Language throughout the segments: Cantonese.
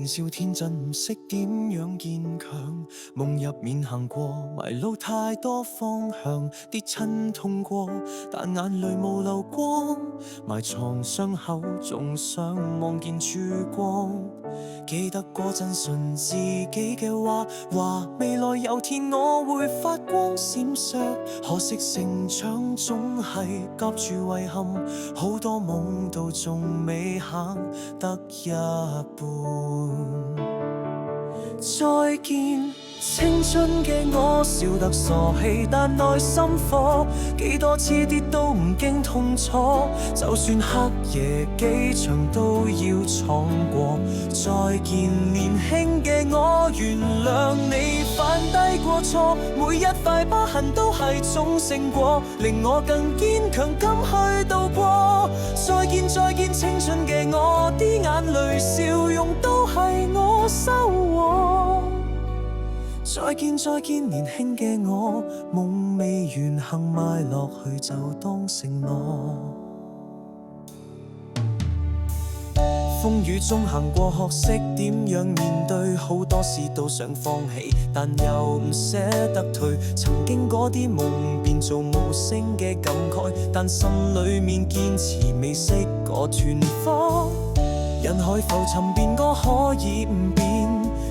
年少天真，唔識點樣堅強。夢入面行過，迷路太多方向，跌親痛過，但眼淚冇流光。埋藏傷口，仲想望見曙光。記得嗰陣信自己嘅話，話未來有天我會發光閃爍。可惜成長總係夾住遺憾，好多夢都仲未行得一半。再見青春嘅我，笑得傻氣，但內心火。幾多次跌都唔驚痛楚，就算黑夜幾長都要闖過。再見年輕嘅我，原諒你犯低過錯，每一塊疤痕都係種成果，令我更堅強敢去度過。再見再見青春嘅我，啲眼淚笑容都係我收穫。再見再見年輕嘅我，夢未完行邁落去就當承諾。風雨中行過，學識點樣面對，好多事都想放棄，但又唔捨得退。曾經嗰啲夢變做無聲嘅感慨，但心裏面堅持未熄過團火。人海浮沉變歌可以唔變，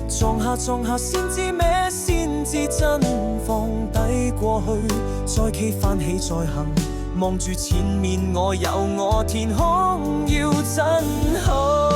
撞下撞下先知咩，先知真放低過去，再企翻起再行，望住前面我有我天空要震撼。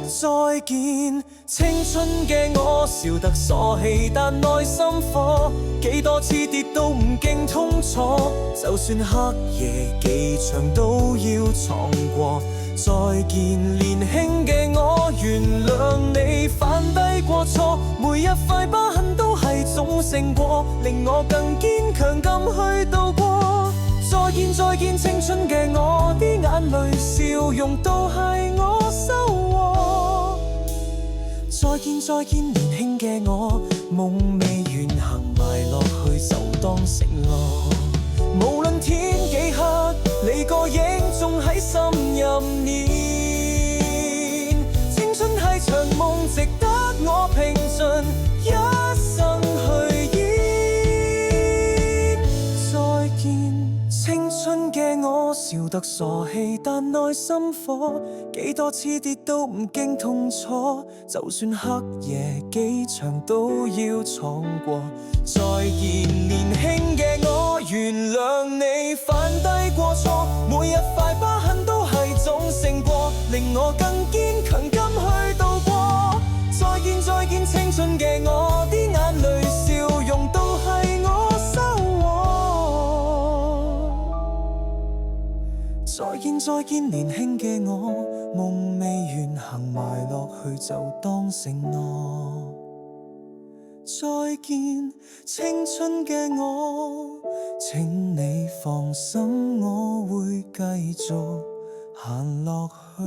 再見青春嘅我，笑得傻氣但內心火，幾多次跌都唔驚痛楚，就算黑夜幾長都要闖過。再見年輕嘅我，原諒你犯低過錯，每一塊疤痕都係種成果，令我更堅強敢去度過。再見再見青春嘅我，啲眼淚笑容都係我收穫。再見再見年輕嘅我，夢未完行埋落去就當承諾。無論天幾黑，你個影仲喺心入面。青春係場夢，值得我拼盡一生去演。再見青春嘅我，笑得傻氣但內心火，幾多次跌都唔驚痛楚，就算黑夜幾長都要闖過。再見年輕嘅我，原諒你犯低過錯，每一塊疤痕都係種成果，令我更堅強敢去度過。再見再見青春嘅我，啲眼淚笑容都係我收穫。再見再見年輕嘅我，夢未完行埋落去就當承諾。再見青春嘅我，請你放心，我會繼續行落去。